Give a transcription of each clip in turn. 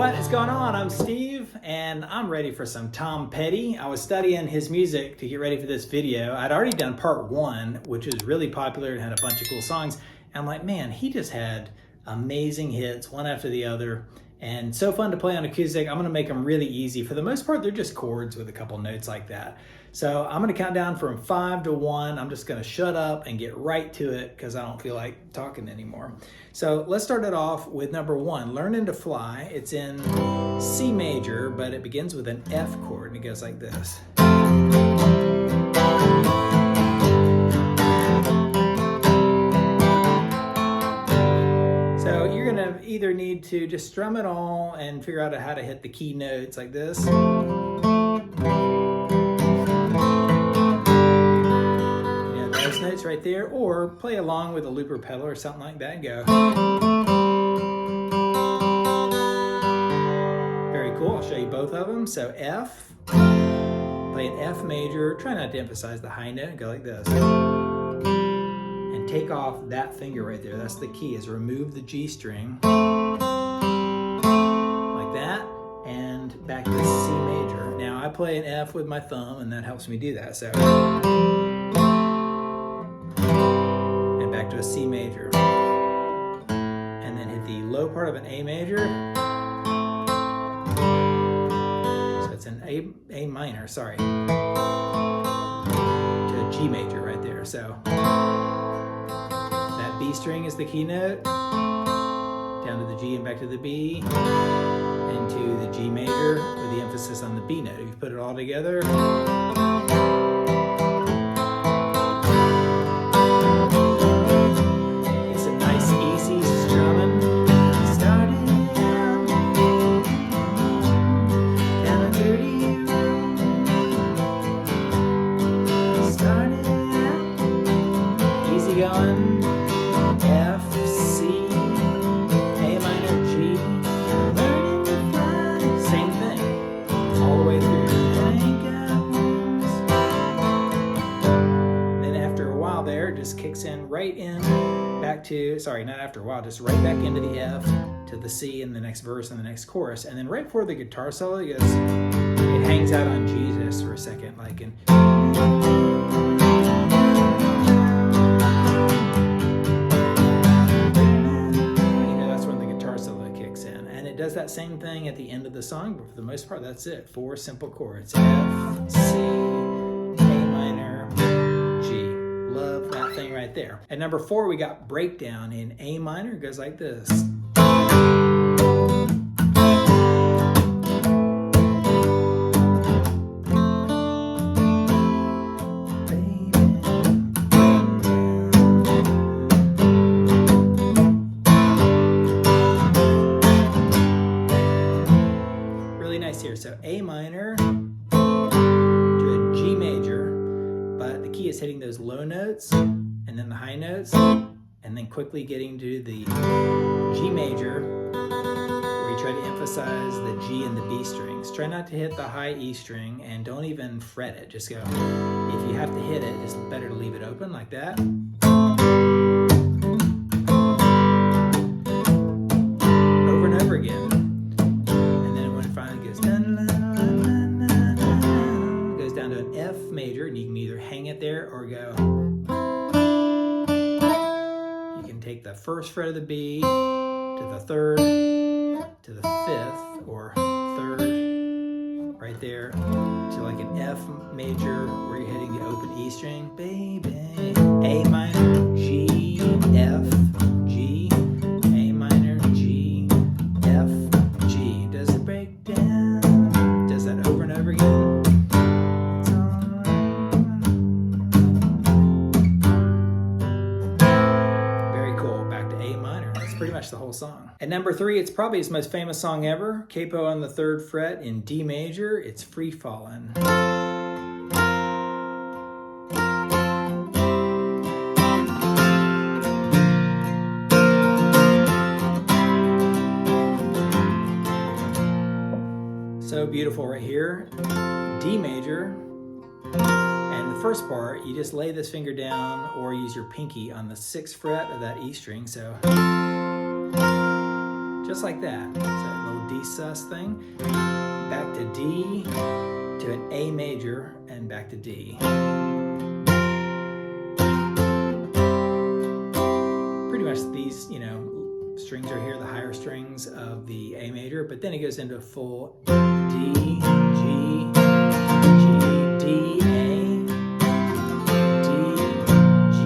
What is going on? I'm Steve, and I'm ready for some Tom Petty. I was studying his music to get ready for this video. I'd already done part one, which was really popular and had a bunch of cool songs. And I'm like, man, he just had amazing hits, one after the other, and so fun to play on acoustic. I'm gonna make them really easy. For the most part, they're just chords with a couple notes like that. So I'm gonna count down from 5 to 1. I'm just gonna shut up and get right to it because I don't feel like talking anymore. So let's start it off with number 1, Learning to Fly. It's in C major, but it begins with an F chord and it goes like this. So you're gonna either need to just strum it all and figure out how to hit the key notes like this. Those notes right there, or play along with a looper pedal or something like that and go. Very cool, I'll show you both of them. So F, play an F major, try not to emphasize the high note and go like this. And take off that finger right there, that's the key, is remove the G string. Like that, and back to C major. Now I play an F with my thumb and that helps me do that, so. Back to a C major, and then hit the low part of an A major. So it's an A minor, sorry, to a G major right there. So that B string is the key note, down to the G and back to the B, and to the G major with the emphasis on the B note. If you put it all together, going F, C, A minor, G, learning to fly, same thing, all the way through. Then after a while there, it just kicks in right in, back to, sorry, not after a while, just right back into the F, to the C in the next verse and the next chorus. And then right before the guitar solo, it hangs out on Jesus for a second, like in. It does that same thing at the end of the song, but for the most part, that's it. 4 simple chords. F, C, A minor, G. Love that thing right there. At number 4, we got Breakdown in A minor. It goes like this. Here. So A minor to a G major, but the key is hitting those low notes and then the high notes, and then quickly getting to the G major where you try to emphasize the G and the B strings. Try not to hit the high E string and don't even fret it. Just go, if you have to hit it, it's better to leave it open like that. Over and over again. F major, and you can either hang it there or go. You can take the first fret of the B to the 3rd, to the 5th, or 3rd, right there, to like an F major where you're hitting the open E string, baby. A minor, G, F, G, A minor, G, F, G. Does it break down? Does that over and over again? Pretty much the whole song. At number 3, it's probably his most famous song ever, capo on the 3rd fret in D major. It's Free Fallin'. So beautiful right here, D major. And the first part, you just lay this finger down or use your pinky on the 6th fret of that E string. So just like that. So a little D sus thing. Back to D, to an A major, and back to D. Pretty much these, you know, strings are here, the higher strings of the A major, but then it goes into a full D, G, G, D, A, D, G.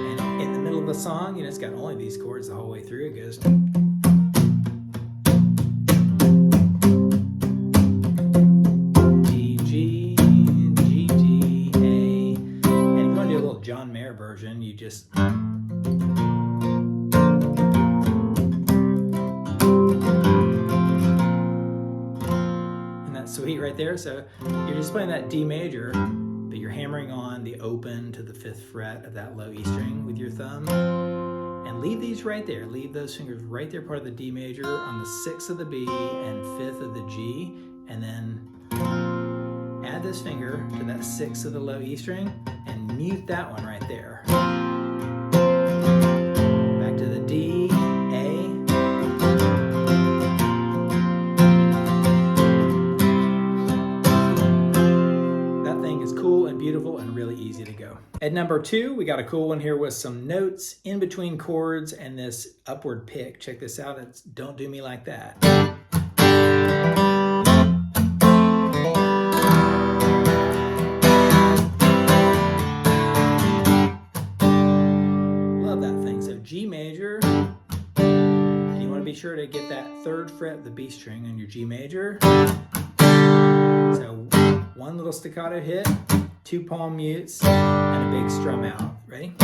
And in the middle of the song, you know, it's got only these chords the whole way through. It goes D, G, G, D, A. And if you want to do a little John Mayer version, you just sweet right there. So you're just playing that D major, but you're hammering on the open to the 5th fret of that low E string with your thumb. And leave these right there. Leave those fingers right there, part of the D major, on the 6th of the B and 5th of the G. And then add this finger to that 6th of the low E string and mute that one right there. Back to the D, A. Cool and beautiful and really easy to go. At number 2, we got a cool one here with some notes in between chords and this upward pick. Check this out. It's Don't Do Me Like That. Love that thing. So G major, and you want to be sure to get that 3rd fret of the B string on your G major. So one little staccato hit, 2 palm mutes, and a big strum out. Ready?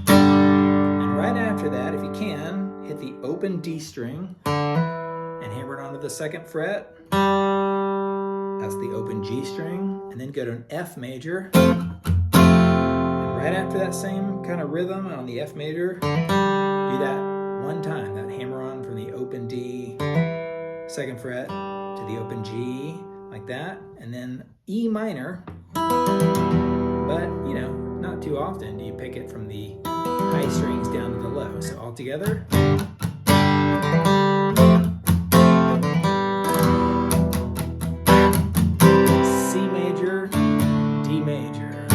And right after that, if you can, hit the open D string and hammer it onto the 2nd fret. That's the open G string. And then go to an F major. And right after that same kind of rhythm on the F major, do that one time. That hammer on from the open D, 2nd fret, to the open G, like that, and then E minor, but you know, not too often do you pick it from the high strings down to the low. So all together. C major, D major,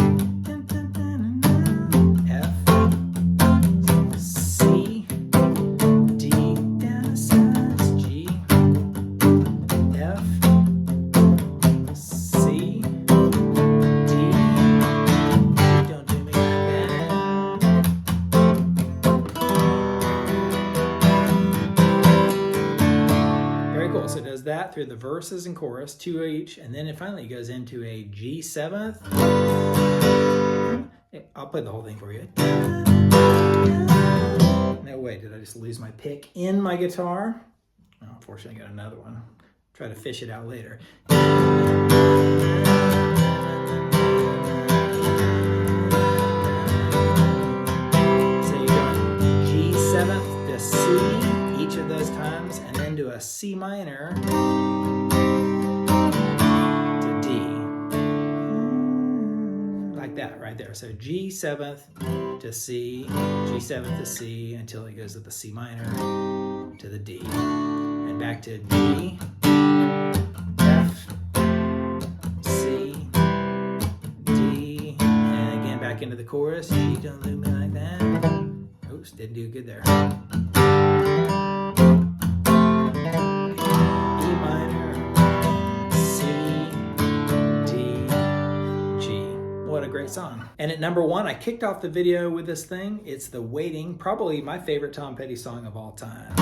F, C, D, down to sus, G, F, C, D, don't do me like that. Very cool. So it does that through the verses and chorus, 2 each, and then it finally goes into a G7th. I'll play the whole thing for you. No way, did I just lose my pick in my guitar? Oh, unfortunately, I got another one. Try to fish it out later. So you go G7th to C each of those times, and then to a C minor to D. Like that right there. So G7th to C, G7th to C, until it goes to the C minor to the D. And back to G, F, C, D, and again back into the chorus. G, don't leave me like that. Oops, didn't do good there. E minor, C, D, G. What a great song. And at number 1, I kicked off the video with this thing. It's The Waiting, probably my favorite Tom Petty song of all time.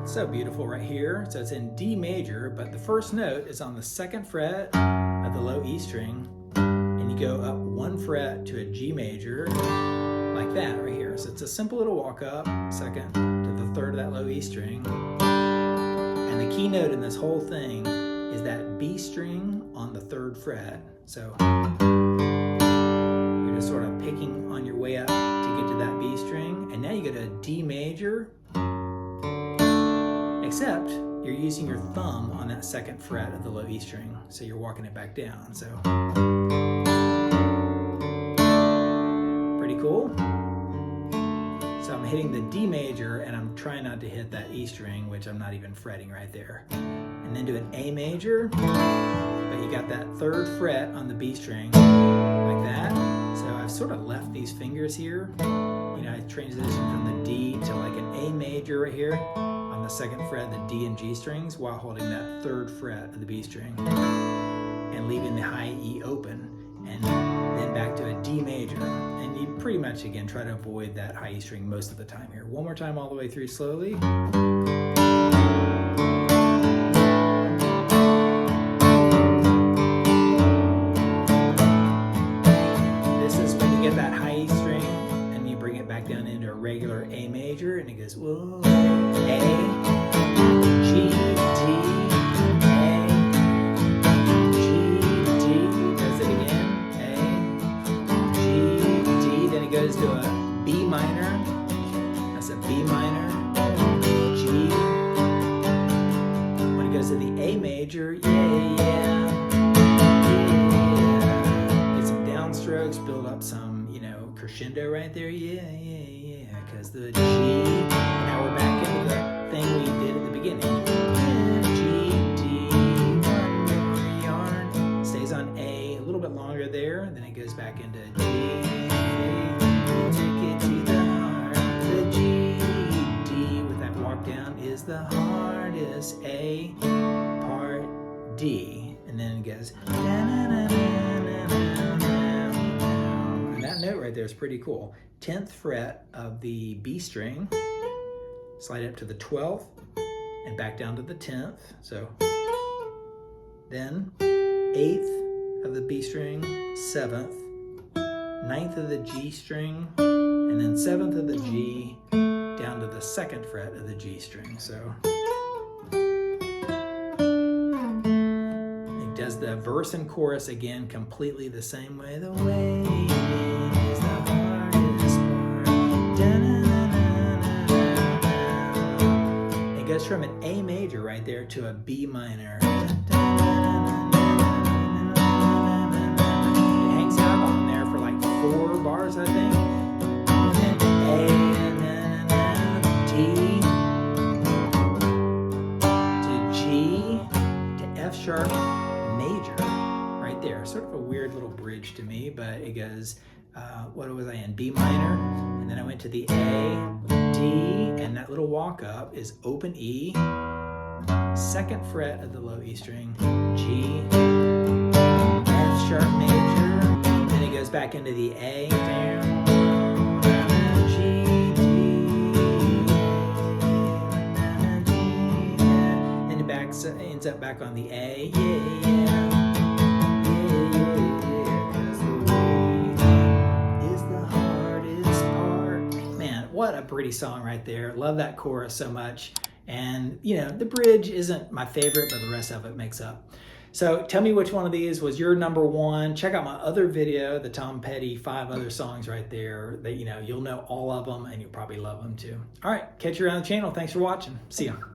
So beautiful right here. So it's in D major, but the first note is on the 2nd fret of the low E string, and you go up 1 fret to a G major, like that right here. So it's a simple little walk up, 2nd to the 3rd of that low E string. And the key note in this whole thing is that B string on the 3rd fret. So you're just sort of picking on your way up to get to that B string, and now you go to a D major, except you're using your thumb on that second fret of the low E string. So you're walking it back down. So pretty cool. So I'm hitting the D major and I'm trying not to hit that E string, which I'm not even fretting right there. And then do an A major, but you got that third fret on the B string like that. So I've sort of left these fingers here. You know, I transition from the D to like an A major right here on the second fret, the D and G strings, while holding that third fret of the B string and leaving the high E open. And then back to a D major. And you pretty much, again, try to avoid that high E string most of the time here. One more time all the way through slowly. This is when you get that high E string and you bring it back down into a regular A major and it goes, whoa, A, G, D, goes to a B minor, that's a B minor, G. When it goes to the A major, yeah. Get some downstrokes, build up some, you know, crescendo right there, yeah. Because the G, now we're back into the thing we did at the beginning. G, D, one more yarn, stays on A a little bit longer there, and then it goes back into G. Is the hardest A, part D, and then it goes and that note right there is pretty cool. 10th fret of the B string, slide it up to the 12th and back down to the 10th, so then 8th of the B string, 7th, 9th of the G string, and then 7th of the G down to the 2nd fret of the G string. So it does the verse and chorus again completely the same way. The way is the hardest part. It goes from an A major right there to a B minor. It hangs out on there for like 4 bars, I think. And A, to G, to F sharp major, right there. Sort of a weird little bridge to me, but it goes, what was I in? B minor, and then I went to the A, D, and that little walk up is open E, 2nd fret of the low E string, G, F sharp major, then it goes back into the A, ends up back on the A, cause the way is the hardest part. Man, what a pretty song right there. Love that chorus so much. And you know, the bridge isn't my favorite, but the rest of it makes up. So tell me which one of these was your number one. Check out my other video, the Tom Petty 5 other songs right there that, you know, you'll know all of them and you'll probably love them too. All right, catch you around the channel. Thanks for watching. See ya.